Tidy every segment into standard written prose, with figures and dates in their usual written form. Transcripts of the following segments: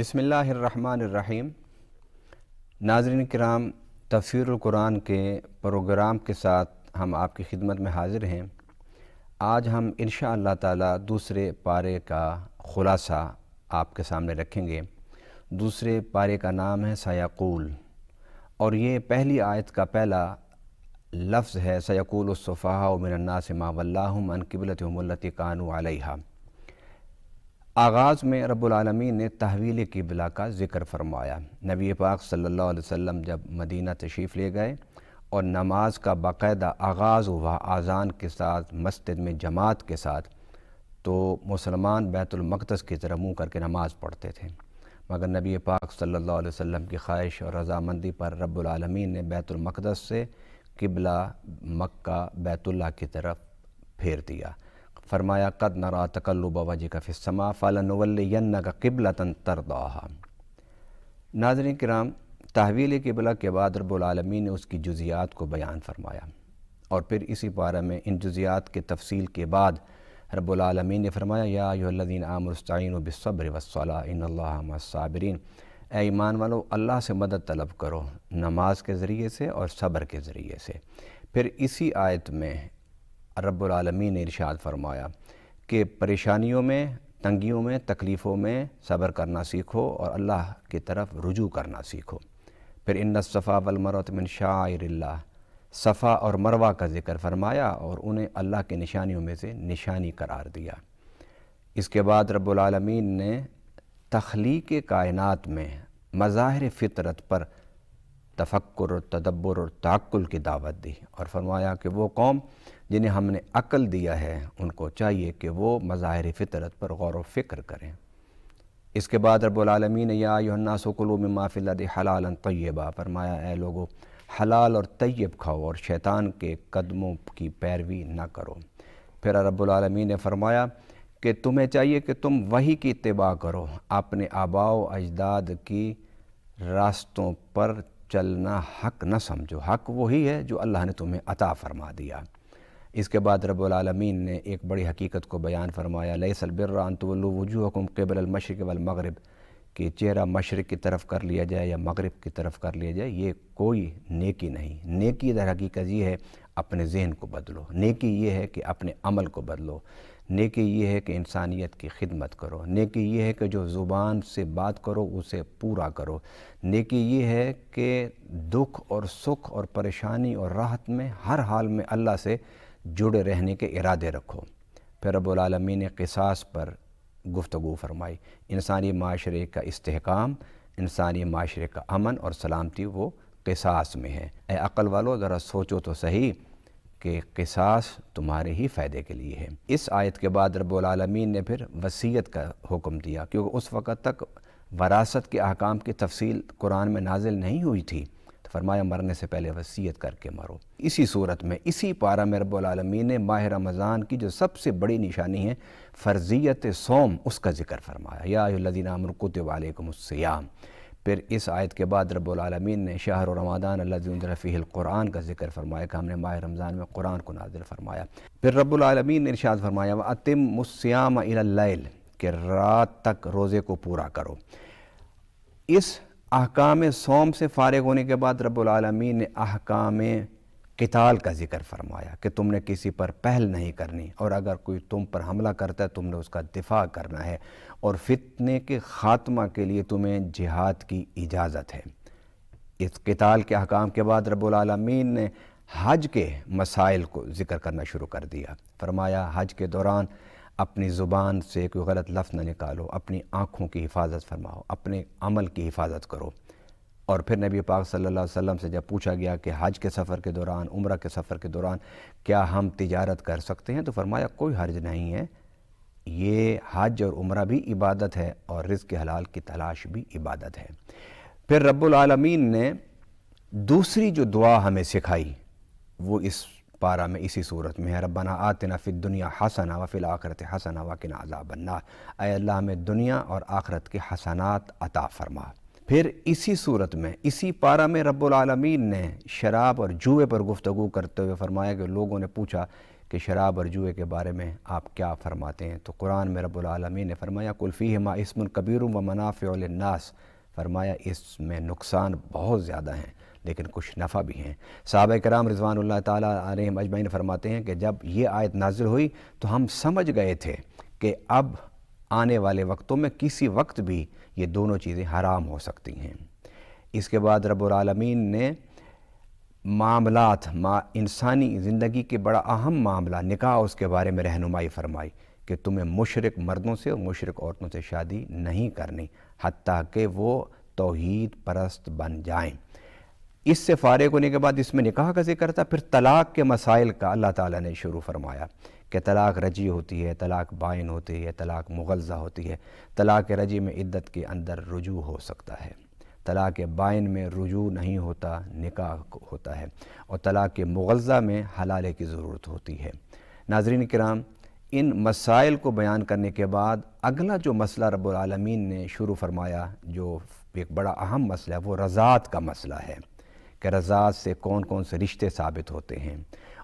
بسم اللہ الرحمن الرحیم۔ ناظرین کرام، تفسیر القرآن کے پروگرام کے ساتھ ہم آپ کی خدمت میں حاضر ہیں۔ آج ہم انشاءاللہ تعالی دوسرے پارے کا خلاصہ آپ کے سامنے رکھیں گے۔ دوسرے پارے کا نام ہے سیقول، اور یہ پہلی آیت کا پہلا لفظ ہے سیقول السفہاء من الناس ما ولاھم عن قبلتہم التی کانوا علیہا۔ آغاز میں رب العالمین نے تحویل قبلہ کا ذکر فرمایا۔ نبی پاک صلی اللہ علیہ وسلم جب مدینہ تشریف لے گئے اور نماز کا باقاعدہ آغاز ہوا اذان کے ساتھ مسجد میں جماعت کے ساتھ، تو مسلمان بیت المقدس کی طرف منہ کر کے نماز پڑھتے تھے، مگر نبی پاک صلی اللہ علیہ وسلم کی خواہش اور رضامندی پر رب العالمین نے بیت المقدس سے قبلہ مکہ بیت اللہ کی طرف پھیر دیا۔ فرمایا قد نرا تقلب وجهک فی السماء فلنولینک قبلۃ ترضاھا۔ ناظرین کرام، تحویل قبلہ کے بعد رب العالمین نے اس کی جزیات کو بیان فرمایا، اور پھر اسی پارہ میں ان جزیات کے تفصیل کے بعد رب العالمین نے فرمایا یا ایھا الذین آمنوا استعینوا بالصبر والصلاۃ ان اللہ مع الصابرین۔ اے ایمان والو، اللہ سے مدد طلب کرو نماز کے ذریعے سے اور صبر کے ذریعے سے۔ پھر اسی آیت میں رب العالمین نے ارشاد فرمایا کہ پریشانیوں میں، تنگیوں میں، تکلیفوں میں صبر کرنا سیکھو اور اللہ کی طرف رجوع کرنا سیکھو۔ پھر ان الصفا والمروۃ من شعائر اللہ، صفا اور مروہ کا ذکر فرمایا اور انہیں اللہ کی نشانیوں میں سے نشانی قرار دیا۔ اس کے بعد رب العالمین نے تخلیق کائنات میں مظاہر فطرت پر تفکر اور تدبر اور تعقل کی دعوت دی، اور فرمایا کہ وہ قوم جنہیں ہم نے عقل دیا ہے ان کو چاہیے کہ وہ مظاہر فطرت پر غور و فکر کریں۔ اس کے بعد رب العالمین نے یا ایھا الناس کلوا مما فی الارض حلالا طیبا، فرمایا اے لوگو حلال اور طیب کھاؤ اور شیطان کے قدموں کی پیروی نہ کرو۔ پھر رب العالمین نے فرمایا کہ تمہیں چاہیے کہ تم وحی کی اتباع کرو، اپنے آباء و اجداد کی راستوں پر چلنا حق نہ سمجھو، حق وہی ہے جو اللہ نے تمہیں عطا فرما دیا۔ اس کے بعد رب العالمین نے ایک بڑی حقیقت کو بیان فرمایا لیس البر ان تولوا وجوہکم قبل المشرق والمغرب، کہ چہرہ مشرق کی طرف کر لیا جائے یا مغرب کی طرف کر لیا جائے، یہ کوئی نیکی نہیں۔ نیکی در حقیقت یہ ہے اپنے ذہن کو بدلو، نیکی یہ ہے کہ اپنے عمل کو بدلو، نیکی یہ ہے کہ انسانیت کی خدمت کرو، نیکی یہ ہے کہ جو زبان سے بات کرو اسے پورا کرو، نیکی یہ ہے کہ دکھ اور سکھ اور پریشانی اور راحت میں ہر حال میں اللہ سے جڑے رہنے کے ارادے رکھو۔ پھر رب العالمین نے قصاص پر گفتگو فرمائی۔ انسانی معاشرے کا استحکام، انسانی معاشرے کا امن اور سلامتی وہ قصاص میں ہے۔ اے عقل والو، ذرا سوچو تو صحیح کہ قصاص تمہارے ہی فائدے کے لیے ہے۔ اس آیت کے بعد رب العالمین نے پھر وصیت کا حکم دیا، کیونکہ اس وقت تک وراثت کے احکام کی تفصیل قرآن میں نازل نہیں ہوئی تھی، تو فرمایا مرنے سے پہلے وصیت کر کے مرو۔ اسی صورت میں اسی پارہ میں رب العالمین نے ماہ رمضان کی جو سب سے بڑی نشانی ہے فرضیت صوم، اس کا ذکر فرمایا یا ایھا الذین آمنوا کتب علیکم الصیام۔ پھر اس آیت کے بعد رب العالمین نے شہر رمضان الذی انزل فیہ القرآن کا ذکر فرمایا کہ ہم نے ماہ رمضان میں قرآن کو نازل فرمایا۔ پھر رب العالمین نے ارشاد فرمایا وَأَتِمُّوا الصِّيَامَ إِلَى اللَّيْلِ، کہ رات تک روزے کو پورا کرو۔ اس احکام صوم سے فارغ ہونے کے بعد رب العالمین نے احکام قتال کا ذکر فرمایا کہ تم نے کسی پر پہل نہیں کرنی، اور اگر کوئی تم پر حملہ کرتا ہے تم نے اس کا دفاع کرنا ہے، اور فتنے کے خاتمہ کے لیے تمہیں جہاد کی اجازت ہے۔ اس قتال کے احکام کے بعد رب العالمین نے حج کے مسائل کو ذکر کرنا شروع کر دیا۔ فرمایا حج کے دوران اپنی زبان سے کوئی غلط لفظ نہ نکالو، اپنی آنکھوں کی حفاظت فرماؤ، اپنے عمل کی حفاظت کرو۔ اور پھر نبی پاک صلی اللہ علیہ وسلم سے جب پوچھا گیا کہ حج کے سفر کے دوران، عمرہ کے سفر کے دوران کیا ہم تجارت کر سکتے ہیں، تو فرمایا کوئی حرج نہیں ہے، یہ حج اور عمرہ بھی عبادت ہے اور رزق حلال کی تلاش بھی عبادت ہے۔ پھر رب العالمین نے دوسری جو دعا ہمیں سکھائی وہ اس پارہ میں اسی صورت میں ہے ربنا آتنا فی الدنیا حسنہ وفی الآخرۃ حسنہ وقنا عذاب النار، اے اللہ ہمیں دنیا اور آخرت کے حسنات عطا فرما۔ پھر اسی صورت میں اسی پارہ میں رب العالمین نے شراب اور جوئے پر گفتگو کرتے ہوئے فرمایا کہ لوگوں نے پوچھا کہ شراب اور جوئے کے بارے میں آپ کیا فرماتے ہیں؟ تو قرآن میں رب العالمین نے فرمایا قل فیہما اسم کبیر و منافع للناس، فرمایا اس میں نقصان بہت زیادہ ہیں لیکن کچھ نفع بھی ہیں۔ صحابہ کرام رضوان اللہ تعالیٰ علیہم اجمعین فرماتے ہیں کہ جب یہ آیت نازل ہوئی تو ہم سمجھ گئے تھے کہ اب آنے والے وقتوں میں کسی وقت بھی یہ دونوں چیزیں حرام ہو سکتی ہیں۔ اس کے بعد رب العالمین نے معاملات انسانی زندگی کے بڑا اہم معاملہ نکاح اس کے بارے میں رہنمائی فرمائی کہ تمہیں مشرک مردوں سے اور مشرک عورتوں سے شادی نہیں کرنی حتیٰ کہ وہ توحید پرست بن جائیں۔ اس سے فارغ ہونے کے بعد اس میں نکاح کا ذکر تھا، پھر طلاق کے مسائل کا اللہ تعالیٰ نے شروع فرمایا کہ طلاق رجعی ہوتی ہے، طلاق بائن ہوتی ہے، طلاق مغلظہ ہوتی ہے۔ طلاق رجعی میں عدت کے اندر رجوع ہو سکتا ہے، طلاق بائن میں رجوع نہیں ہوتا، نکاح ہوتا ہے، اور طلاق مغلظہ میں حلالے کی ضرورت ہوتی ہے۔ ناظرین کرام، ان مسائل کو بیان کرنے کے بعد اگلا جو مسئلہ رب العالمین نے شروع فرمایا، جو ایک بڑا اہم مسئلہ ہے، وہ رضاعت کا مسئلہ ہے کہ رضاعت سے کون کون سے رشتے ثابت ہوتے ہیں،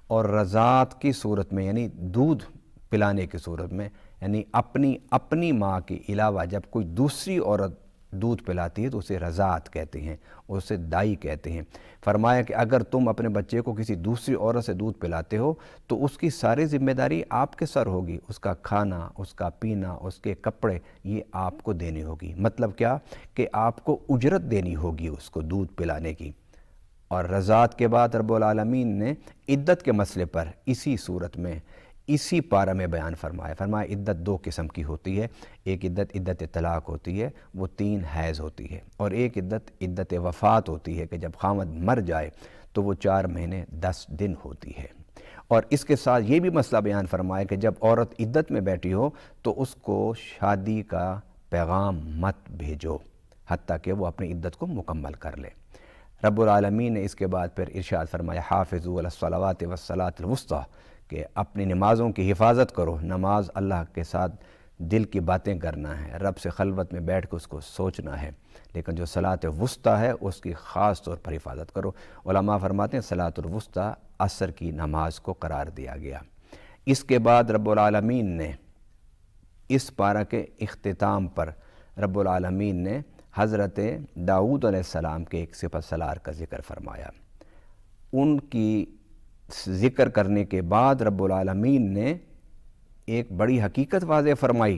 اور رضاعت کی صورت میں یعنی دودھ پلانے کی صورت میں، یعنی اپنی ماں کے علاوہ جب کوئی دوسری عورت دودھ پلاتی ہے تو اسے رضاعت کہتے ہیں، اسے دائی کہتے ہیں۔ فرمایا کہ اگر تم اپنے بچے کو کسی دوسری عورت سے دودھ پلاتے ہو تو اس کی ساری ذمہ داری آپ کے سر ہوگی، اس کا کھانا، اس کا پینا، اس کے کپڑے، یہ آپ کو دینی ہوگی۔ مطلب کیا کہ آپ کو اجرت دینی ہوگی اس کو دودھ پلانے کی۔ اور رضاعت کے بعد رب العالمین نے عدت کے مسئلے پر اسی صورت میں اسی پارہ میں بیان فرمایا عدت دو قسم کی ہوتی ہے، ایک عدت طلاق ہوتی ہے، وہ 3 حیض ہوتی ہے، اور ایک عدت وفات ہوتی ہے کہ جب خاوند مر جائے تو وہ 4 مہینے 10 دن ہوتی ہے۔ اور اس کے ساتھ یہ بھی مسئلہ بیان فرمایا کہ جب عورت عدت میں بیٹھی ہو تو اس کو شادی کا پیغام مت بھیجو حتیٰ کہ وہ اپنی عدت کو مکمل کر لے۔ رب العالمین نے اس کے بعد پھر ارشاد فرمایا حافظوا علی الصلوات والصلاۃ الوسطیٰ، کہ اپنی نمازوں کی حفاظت کرو۔ نماز اللہ کے ساتھ دل کی باتیں کرنا ہے، رب سے خلوت میں بیٹھ کے اس کو سوچنا ہے، لیکن جو صلاۃ وسطیٰ ہے اس کی خاص طور پر حفاظت کرو۔ علماء فرماتے ہیں صلاۃ الوسطیٰ عصر کی نماز کو قرار دیا گیا۔ اس کے بعد رب العالمین نے اس پارہ کے اختتام پر رب العالمین نے حضرت داؤد علیہ السلام کے ایک صفت سالار کا ذکر فرمایا۔ ان کی ذکر کرنے کے بعد رب العالمین نے ایک بڑی حقیقت واضح فرمائی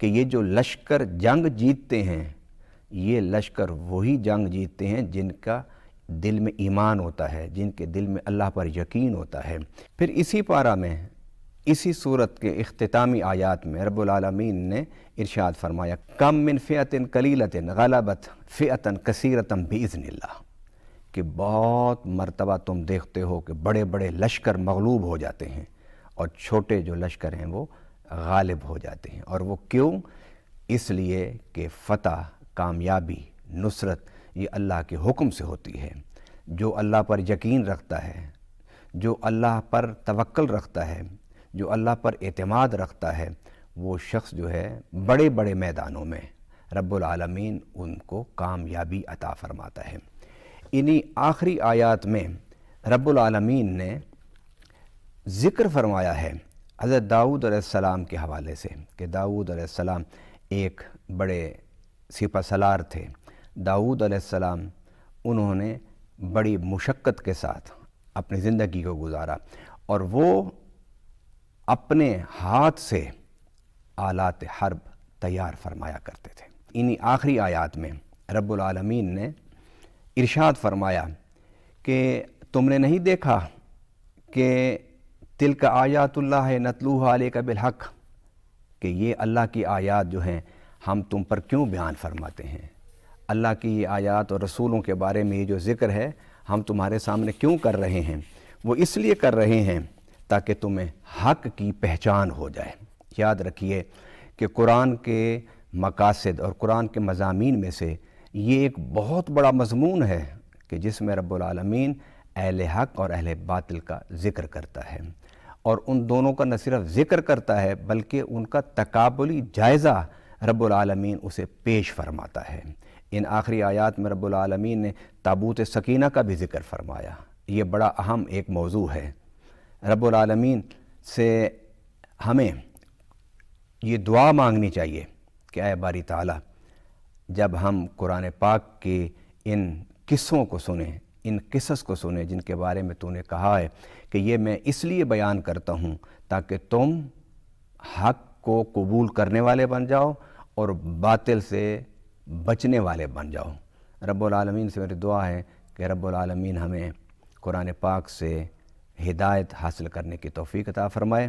کہ یہ جو لشکر جنگ جیتتے ہیں، یہ لشکر وہی جنگ جیتتے ہیں جن کا دل میں ایمان ہوتا ہے، جن کے دل میں اللہ پر یقین ہوتا ہے۔ پھر اسی پارہ میں اسی صورت کے اختتامی آیات میں رب العالمین نے ارشاد فرمایا کم من فئۃ قلیلۃ غلبت فئۃ کثیرۃ باذن اللہ، کہ بہت مرتبہ تم دیکھتے ہو کہ بڑے بڑے لشکر مغلوب ہو جاتے ہیں اور چھوٹے جو لشکر ہیں وہ غالب ہو جاتے ہیں۔ اور وہ کیوں؟ اس لیے کہ فتح، کامیابی، نصرت یہ اللہ کے حکم سے ہوتی ہے۔ جو اللہ پر یقین رکھتا ہے، جو اللہ پر توکل رکھتا ہے، جو اللہ پر اعتماد رکھتا ہے، وہ شخص جو ہے بڑے بڑے میدانوں میں رب العالمین ان کو کامیابی عطا فرماتا ہے۔ انہی آخری آیات میں رب العالمین نے ذکر فرمایا ہے حضرت داؤد علیہ السلام کے حوالے سے کہ داؤد علیہ السلام ایک بڑے سپہ سالار تھے۔ داؤد علیہ السلام انہوں نے بڑی مشقت کے ساتھ اپنی زندگی کو گزارا، اور وہ اپنے ہاتھ سے آلات حرب تیار فرمایا کرتے تھے۔ انہی آخری آیات میں رب العالمین نے ارشاد فرمایا کہ تم نے نہیں دیکھا کہ تلک آیات اللہ نتلوہا علیک بالحق، کہ یہ اللہ کی آیات جو ہیں ہم تم پر کیوں بیان فرماتے ہیں؟ اللہ کی یہ آیات اور رسولوں کے بارے میں یہ جو ذکر ہے ہم تمہارے سامنے کیوں کر رہے ہیں؟ وہ اس لیے کر رہے ہیں تاکہ تمہیں حق کی پہچان ہو جائے۔ یاد رکھیے کہ قرآن کے مقاصد اور قرآن کے مضامین میں سے یہ ایک بہت بڑا مضمون ہے کہ جس میں رب العالمین اہل حق اور اہل باطل کا ذکر کرتا ہے، اور ان دونوں کا نہ صرف ذکر کرتا ہے بلکہ ان کا تقابلی جائزہ رب العالمین اسے پیش فرماتا ہے۔ ان آخری آیات میں رب العالمین نے تابوت سکینہ کا بھی ذکر فرمایا۔ یہ بڑا اہم ایک موضوع ہے۔ رب العالمین سے ہمیں یہ دعا مانگنی چاہیے کہ اے باری تعالیٰ، جب ہم قرآن پاک کے ان قصوں کو سنیں، ان قصص کو سنیں جن کے بارے میں تو نے کہا ہے کہ یہ میں اس لیے بیان کرتا ہوں تاکہ تم حق کو قبول کرنے والے بن جاؤ اور باطل سے بچنے والے بن جاؤ۔ رب العالمین سے میری دعا ہے کہ رب العالمین ہمیں قرآن پاک سے ہدایت حاصل کرنے کی توفیق عطا فرمائے۔